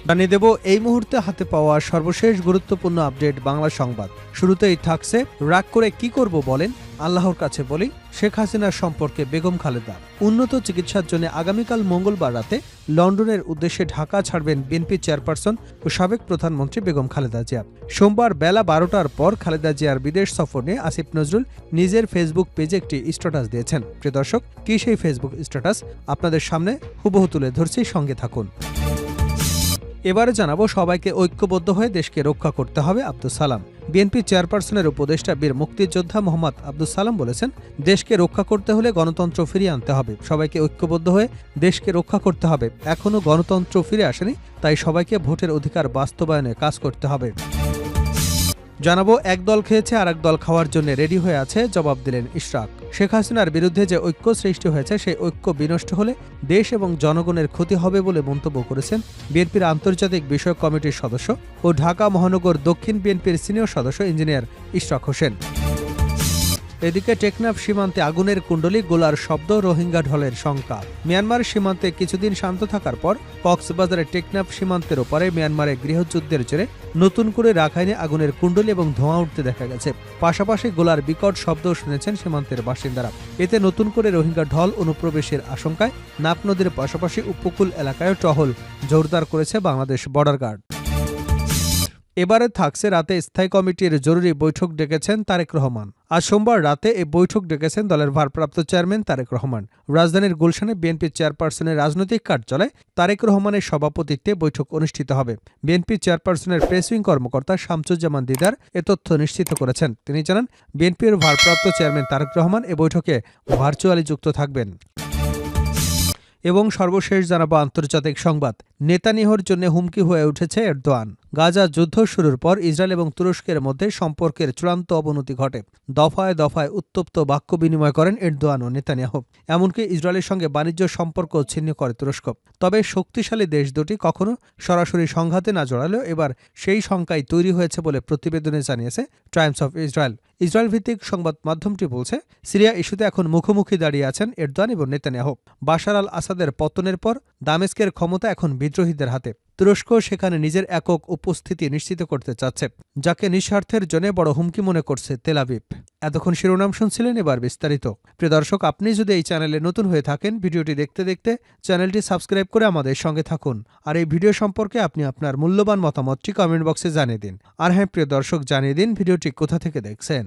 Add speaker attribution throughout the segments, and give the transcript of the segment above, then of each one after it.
Speaker 1: জানিয়ে দেব এই মুহূর্তে হাতে পাওয়া সর্বশেষ গুরুত্বপূর্ণ আপডেট বাংলা সংবাদ। শুরুতেই থাকছে, রাগ করে কি করব বলেন, আল্লাহর কাছে বলি। শেখ হাসিনার সম্পর্কে বেগম খালেদা। উন্নত চিকিৎসার জন্য আগামীকাল মঙ্গলবার রাতে লন্ডনের উদ্দেশ্যে ঢাকা ছাড়বেন বিএনপি চেয়ারপারসন ও সাবেক প্রধানমন্ত্রী বেগম খালেদা জিয়া। সোমবার বেলা 12টার পর খালেদা জিয়ার বিদেশ সফর নিয়ে আসিফ নজরুল নিজের ফেসবুক পেজে একটি স্ট্যাটাস দিয়েছেন। প্রিয় দর্শক, কি সেই ফেসবুক স্ট্যাটাস আপনাদের সামনে হুবহু তুলে ধরছি, সঙ্গে থাকুন। এবারে জানাবো, সবাইকে ঐক্যবদ্ধ হয়ে দেশকে রক্ষা করতে হবে আব্দুস সালাম। বিএনপি চেয়ারপারসনের উপদেষ্টা বীর মুক্তিযোদ্ধা মোহাম্মদ আব্দুস সালাম বলেছেন, দেশকে রক্ষা করতে হলে গণতন্ত্র ফিরিয়ে আনতে হবে। সবাইকে ঐক্যবদ্ধ হয়ে দেশকে রক্ষা করতে হবে। এখনও গণতন্ত্র ফিরে আসেনি, তাই সবাইকে ভোটের অধিকার বাস্তবায়নে কাজ করতে হবে। জানাবো, এক দল খেয়েছে আর এক দল খাওয়ার জন্য রেডি হয়ে আছে, জবাব দিলেন ইশরাক। শেখ হাসিনার বিরুদ্ধে যে ঐক্য সৃষ্টি হয়েছে, সেই ঐক্য বিনষ্ট হলে দেশ এবং জনগণের ক্ষতি হবে বলে মন্তব্য করেছেন বিএনপির আন্তর্জাতিক বিষয়ক কমিটির সদস্য ও ঢাকা মহানগর দক্ষিণ বিএনপির সিনিয়র সদস্য ইঞ্জিনিয়ার ইশরাক হোসেন। এদিকে টেকনাফ সীমান্তে আগুনের কুণ্ডলী, গোলার শব্দ, রোহিঙ্গা ঢলের শঙ্কা। মিয়ানমার সীমান্তে কিছুদিন শান্ত থাকার পর কক্সবাজারের টেকনাফ সীমান্তের ওপারে মিয়ানমারে গৃহযুদ্ধের জেরে নতুন করে রাখাইনে আগুনের কুণ্ডলী এবং ধোঁয়া উঠতে দেখা গেছে। পাশাপাশি গোলার বিকট শব্দও শুনেছেন সীমান্তের বাসিন্দারা। এতে নতুন করে রোহিঙ্গা ঢল অনুপ্রবেশের আশঙ্কায় নাপ নদীর পাশাপাশি উপকূল এলাকায় টহল জোরদার করেছে বাংলাদেশ বর্ডার গার্ড। এবারে থাকছে, রাতে স্থায়ী কমিটির জরুরি বৈঠক ডেকেছেন তারেক রহমান। আজ সোমবার রাতে এই বৈঠক ডেকেছেন দলের ভারপ্রাপ্ত চেয়ারম্যান তারেক রহমান। রাজধানীর গুলশানে বিএনপি চেয়ারপারসনের রাজনৈতিক কার্যালয়ে তারেক রহমানের সভাপতিত্বে বৈঠক অনুষ্ঠিত হবে। বিএনপি চেয়ারপারসনের প্রেসিং কর্মকর্তা শামসুজ্জামান দিদার এ তথ্য নিশ্চিত করেছেন। তিনি জানান, বিএনপির ভারপ্রাপ্ত চেয়ারম্যান তারেক রহমান এ বৈঠকে ভার্চুয়ালি যুক্ত থাকবেন। এবং সর্বশেষ জানাবো আন্তর্জাতিক সংবাদ। নেতানিয়াহুর জন্য হুমকি হয়ে উঠেছে এরদোয়ান। গাজা যুদ্ধ শুরুর পর ইসরায়েল এবং তুরস্কের মধ্যে সম্পর্কের চূড়ান্ত অবনতি ঘটে। দফায় দফায় উত্তপ্ত বাক্য বিনিময় করেন এরদোয়ান ও নেতানিয়াহু। এমনকি ইসরায়েলের সঙ্গে বাণিজ্য সম্পর্ক ছিন্ন করে তুরস্ক। তবে শক্তিশালী দেশ দুটি কখনো সরাসরি সংঘাতে না জড়ালেও এবার সেই শঙ্কাই তৈরি হয়েছে বলে প্রতিবেদনে জানিয়েছে টাইমস অফ ইসরায়েল। ইসরায়েল ভিত্তিক সংবাদ মাধ্যমটি বলছে, সিরিয়া ইস্যুতে এখন মুখোমুখি দাঁড়িয়ে আছেন এরদোয়ান এবং নেতানিয়াহু। বাশার আল আসাদের পতনের পর দামেস্কের ক্ষমতা এখন বিদ্রোহীদের হাতে। তুরস্ক সেখানে নিজের একক উপস্থিতি নিশ্চিত করতে চাচ্ছে, যাকে নিঃস্বার্থের জন্য বড় হুমকি মনে করছে তেল আবিব। এতক্ষণ শিরোনাম শুনছিলেন, এবার বিস্তারিত। প্রিয় দর্শক, আপনি যদি এই চ্যানেলে নতুন হয়ে থাকেন, ভিডিওটি দেখতে দেখতে চ্যানেলটি সাবস্ক্রাইব করে আমাদের সঙ্গে থাকুন। আর এই ভিডিও সম্পর্কে আপনি আপনার মূল্যবান মতামতটি কমেন্ট বক্সে জানিয়ে দিন। আর হ্যাঁ প্রিয় দর্শক, জানিয়ে দিন ভিডিওটি কোথা থেকে দেখছেন।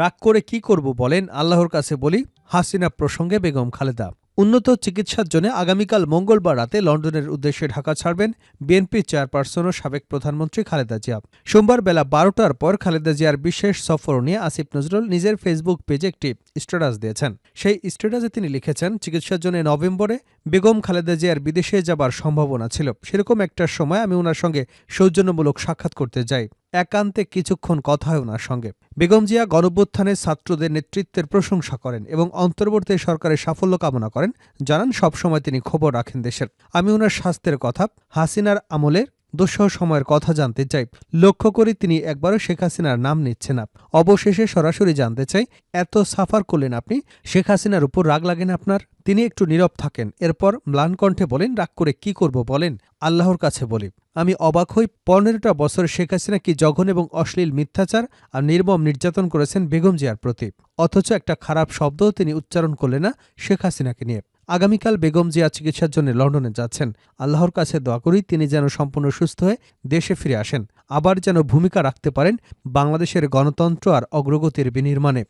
Speaker 1: রাগ করে কি করব বলেন, আল্লাহর কাছে বলি। হাসিনা প্রসঙ্গে বেগম খালেদা। উন্নত চিকিৎসার জন্য আগামীকাল মঙ্গলবার রাতে লন্ডনের উদ্দেশ্যে ঢাকা ছাড়বেন বিএনপি চেয়ারপারসন ও সাবেক প্রধানমন্ত্রী খালেদা জিয়া। সোমবার বেলা 12টার পর খালেদা জিয়ার বিশেষ সফর নিয়ে আসিফ নজরুল নিজের ফেসবুক পেজে একটি স্ট্যাটাস দিয়েছেন। সেই স্ট্যাটাসে তিনি লিখেছেন, চিকিৎসার জন্য নভেম্বরে বেগম খালেদা জিয়ার বিদেশে যাবার সম্ভাবনা ছিল। সেরকম একটা সময় আমি ওনার সঙ্গে সৌজন্যমূলক সাক্ষাৎ করতে যাই। একান্তে কিছুক্ষণ কথা হয় ওনার সঙ্গে। বেগম জিয়া গণঅভ্যুত্থানে ছাত্রদের নেতৃত্বের প্রশংসা করেন এবং অন্তর্বর্তী সরকারের সাফল্য কামনা করেন। জানান, সবসময় তিনি খবর রাখেন দেশের। আমি ওনার স্বাস্থ্যের কথা, হাসিনার আমলের দুঃসহ সময়ের কথা জানতে চাই। লক্ষ্য করি তিনি একবারও শেখ হাসিনার নাম নিচ্ছে না। অবশেষে সরাসরি জানতে চাই, এত সাফার করলেন আপনি, শেখ হাসিনার উপর রাগ লাগেন আপনার? তিনি একটু নীরব থাকেন। এরপর ম্লান কণ্ঠে বলেন, রাগ করে কি করব বলেন, আল্লাহর কাছে বলি। আমি অবাক হই, 15টা বছর শেখ হাসিনা কি জঘন্য এবং অশ্লীল মিথ্যাচার আর নির্মম নির্যাতন করেছেন বেগম জিয়ার প্রতি, অথচ একটা খারাপ শব্দও তিনি উচ্চারণ করলেন না শেখ হাসিনাকে নিয়ে। আগামীকাল বেগম জিয়া চিকিৎসার জন্য লন্ডনে যাচ্ছেন। আল্লাহর কাছে দোয়া করি তিনি যেন সম্পূর্ণ সুস্থ হয়ে দেশে ফিরে আসেন, আবার যেন ভূমিকা রাখতে পারেন বাংলাদেশের গণতন্ত্র আর অগ্রগতির বিনির্মাণে।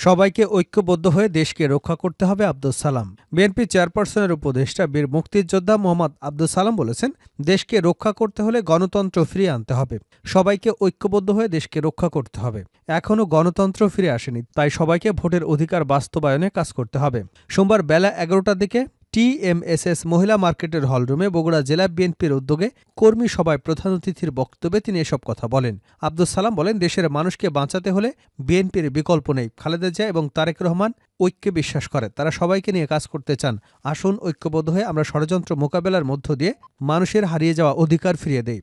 Speaker 1: সবাইকে ঐক্যবদ্ধ হয়ে দেশকে রক্ষা করতে হবে আব্দুস সালাম। বিএনপি চেয়ারপারসনের উপদেষ্টা বীর মুক্তিযোদ্ধা মোহাম্মদ আব্দুস সালাম বলেছেন, দেশকে রক্ষা করতে হলে গণতন্ত্র ফিরিয়ে আনতে হবে। সবাইকে ঐক্যবদ্ধ হয়ে দেশকে রক্ষা করতে হবে। এখনও গণতন্ত্র ফিরে আসেনি, তাই সবাইকে ভোটের অধিকার বাস্তবায়নে কাজ করতে হবে। সোমবার বেলা 11টার দিকে টিএমএসএস মহিলা মার্কেটের হলরুমে বগুড়া জেলা বিএনপির উদ্যোগে কর্মী সভায় প্রধান অতিথির বক্তব্যে তিনি এসব কথা বলেন। আব্দুস সালাম বলেন, দেশের মানুষকে বাঁচাতে হলে বিএনপির বিকল্প নেই। খালেদা জিয়া এবং তারেক রহমান ঐক্যে বিশ্বাস করে, তারা সবাইকে নিয়ে কাজ করতে চান। আসুন ঐক্যবদ্ধ হয়ে আমরা ষড়যন্ত্র মোকাবেলার মধ্য দিয়ে মানুষের হারিয়ে যাওয়া অধিকার ফিরিয়ে দেই।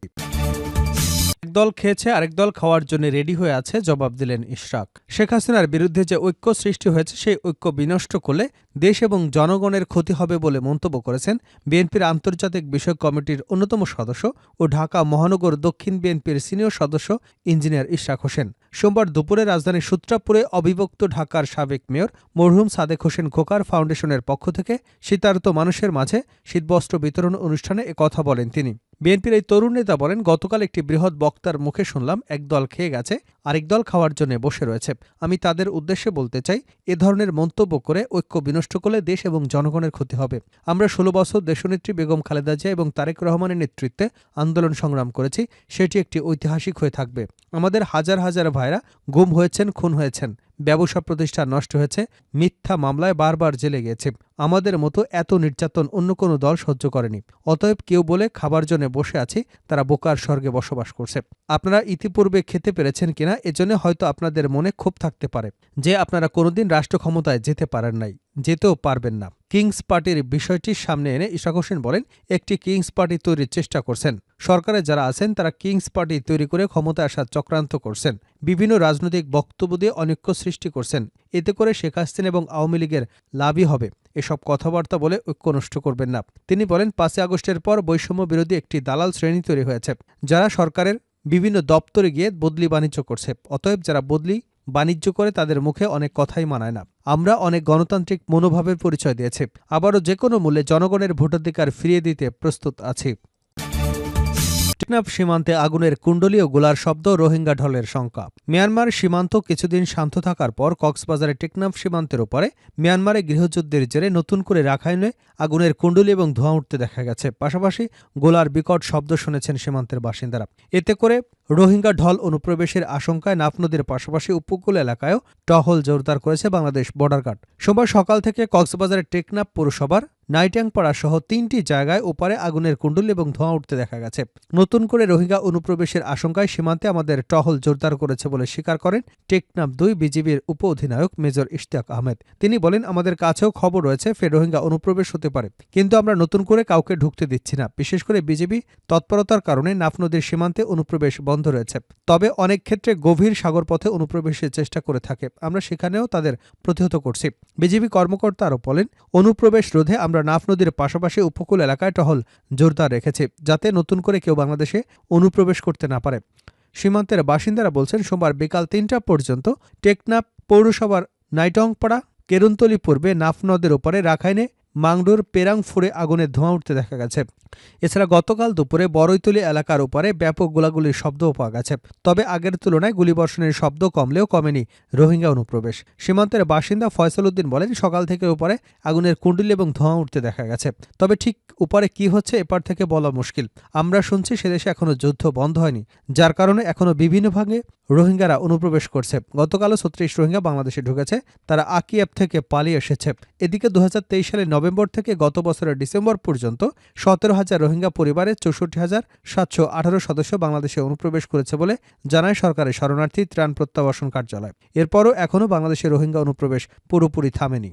Speaker 1: একদল খেয়েছে, আরেক দল খাওয়ার জন্য রেডি হয়ে আছে, জবাব দিলেন ইশরাক। শেখ হাসিনার বিরুদ্ধে যে ঐক্য সৃষ্টি হয়েছে সেই ঐক্য বিনষ্ট করলে দেশ এবং জনগণের ক্ষতি হবে বলে মন্তব্য করেছেন বিএনপির আন্তর্জাতিক বিষয়ক কমিটির অন্যতম সদস্য ও ঢাকা মহানগর দক্ষিণ বিএনপির সিনিয়র সদস্য ইঞ্জিনিয়ার ইশরাক হোসেন। সোমবার দুপুরে রাজধানীর সূত্রাপুরে অবিভক্ত ঢাকার সাবেক মেয়র মরহুম সাদেক হোসেন খোকার ফাউন্ডেশনের পক্ষ থেকে শীতার্ত মানুষের মাঝে শীতবস্ত্র বিতরণ অনুষ্ঠানে একথা বলেন তিনি। বিএনপির এই তরুণ নেতা বলেন, গতকাল একটি বৃহৎ বক্তার মুখে শুনলাম একদল খেয়ে গেছে, আরেক দল খাওয়ার জন্য বসে রয়েছে। আমি তাদের উদ্দেশ্যে বলতে চাই, এ ধরনের মন্তব্য করে ঐক্য বিনষ্ট করলে দেশ এবং জনগণের ক্ষতি হবে। আমরা ১৬ বছর দেশনেত্রী বেগম খালেদা জিয়া এবং তারেক রহমানের নেতৃত্বে আন্দোলন সংগ্রাম করেছি, সেটি একটি ঐতিহাসিক হয়ে থাকবে। আমাদের হাজার হাজার ভাইরা গুম হয়েছেন, খুন হয়েছেন, ব্যবসা প্রতিষ্ঠান নষ্ট হয়েছে, মিথ্যা মামলায় বারবার জেলে গিয়েছে। আমাদের মতো এত নির্যাতন অন্য কোনো দল সহ্য করেনি। অতএব কেউ বলে খাবার জন্য বসে আছি, তারা বোকার স্বর্গে বসবাস করছে। আপনারা ইতিপূর্বে খেতে পেরেছেন কিনা এজন্য হয়তো আপনাদের মনে ক্ষোভ থাকতে পারে যে আপনারা কোনোদিন রাষ্ট্র ক্ষমতায় যেতে পারেন নাই, যেতেও পারবেন না। কিংস পার্টির বিষয়টি সামনে এনে ইশরাক হোসেন বলেন, একটি কিংস পার্টি তৈরির চেষ্টা করছেন। সরকারে যারা আছেন তারা কিংস পার্টি তৈরি করে ক্ষমতায় আসার চক্রান্ত করছেন, বিভিন্ন রাজনৈতিক বক্তব্য দিয়ে অনৈক্য সৃষ্টি করছেন। এতে করে শেখ হাসিনা এবং আওয়ামী লীগের লাভই হবে। এসব কথাবার্তা বলে ঐক্য নষ্ট করবেন না। তিনি বলেন, ৫ই আগস্টের পর বৈষম্য বিরোধী একটি দালাল শ্রেণী তৈরি হয়েছে, যারা সরকারের বিভিন্ন দপ্তরে গিয়ে বদলি বাণিজ্য করছে। অতএব যারা বদলি বাণিজ্য করে তাদের মুখে অনেক কথাই মানায় না। আমরা অনেক গণতান্ত্রিক মনোভাবের পরিচয় দিয়েছি, আবারও যে কোনো মূল্যে জনগণের ভোটাধিকার ফিরিয়ে দিতে প্রস্তুত আছি। টেকনাফ সীমান্তে আগুনের কুণ্ডলী ও গোলার শব্দ, রোহিঙ্গা ঢলের শঙ্কা। মিয়ানমার সীমান্ত কিছুদিন শান্ত থাকার পর কক্সবাজারের টেকনাফ সীমান্তের ওপারে মিয়ানমারে গৃহযুদ্ধের জেরে নতুন করে রাখাইনে আগুনের কুণ্ডলী এবং ধোঁয়া উঠতে দেখা গেছে। পাশাপাশি গোলার বিকট শব্দ শুনেছেন সীমান্তের বাসিন্দারা। এতে করে রোহিঙ্গা ঢল অনুপ্রবেশের আশঙ্কায় নাফ নদীর পাশাপাশি উপকূল এলাকায়ও টহল জোরদার করেছে বাংলাদেশ বর্ডার গার্ড। সোমবার সকাল থেকে কক্সবাজারের টেকনাফ পৌরসভার নাইট্যাংপাড়া সহ ৩টি জায়গায় ওপারে আগুনের কুণ্ডলী এবং ধোঁয়া উঠতে দেখা গেছে। নতুন করে রোহিঙ্গা অনুপ্রবেশের আশঙ্কায় সীমান্তে আমাদের টহল জোরদার করেছে বলে স্বীকার করেন টেকনাফ ২ বিজিবির উপ অধিনায়ক মেজর ইশতিয়াক আহমেদ। তিনি বলেন, আমাদের কাছেও খবর রয়েছে ফের রোহিঙ্গা অনুপ্রবেশ হতে পারে, কিন্তু আমরা নতুন করে কাউকে ঢুকতে দিচ্ছি না। বিশেষ করে বিজিবি তৎপরতার কারণে নাফ নদীর সীমান্তে অনুপ্রবেশ বন্ধ রয়েছে। তবে অনেক ক্ষেত্রে গভীর সাগরপথে অনুপ্রবেশের চেষ্টা করে থাকে, আমরা সেখানেও তাদের প্রতিহত করছি। বিজিবি কর্মকর্তা আরও বলেন, অনুপ্রবেশ রোধে আমরা নাফ নদীর পাশাপাশি উপকূল এলাকায় টহল জোরদার রেখেছি, যাতে নতুন করে কেউ বাংলাদেশে অনুপ্রবেশ করতে না পারে। সীমান্তের বাসিন্দারা বলছেন, সোমবার বিকাল ৩টা পর্যন্ত টেকনাফ পৌরসভার নাইটংপাড়া কেরুন্তলি পূর্বে নাফ নদের ওপারে রাখাইনে মাংডুর পেরাংফুরে আগুনের ধোঁয়া উঠতে দেখা গেছে। এছাড়া গতকাল দুপুরে বড়ইতলী এলাকার ওপারে ব্যাপক গোলাগুলির শব্দও পাওয়া গেছে। তবে আগের তুলনায় গুলিবর্ষণের শব্দ কমলেও কমেনি রোহিঙ্গা অনুপ্রবেশ। সীমান্তের বাসিন্দা ফয়সাল উদ্দিন বলেন, সকাল থেকে ওপারে আগুনের কুণ্ডলী এবং ধোঁয়া উঠতে দেখা গেছে। তবে ঠিক উপরে কি হচ্ছে এপার থেকে বলা মুশকিল। আমরা শুনছি সেদেশে এখনো যুদ্ধ বন্ধ হয়নি, যার কারণে এখনো বিভিন্ন ভাগে রোহিঙ্গারা অনুপ্রবেশ করছে। গতকালও ৩৬ রোহিঙ্গা বাংলাদেশে ঢুকেছে, তারা আকিয়াব থেকে পালিয়ে এসেছে। এদিকে ২০২৩ সালের নভেম্বর থেকে গত বছরের ডিসেম্বর পর্যন্ত ১৭,০০০ রোহিঙ্গা পরিবারের ৬৪,৭১৮ সদস্য বাংলাদেশে অনুপ্রবেশ করেছে বলে জানায় সরকারের শরণার্থী ত্রাণ প্রত্যাবাসন কার্যালয়। এরপরও এখনও বাংলাদেশে রোহিঙ্গা অনুপ্রবেশ পুরোপুরি থামেনি।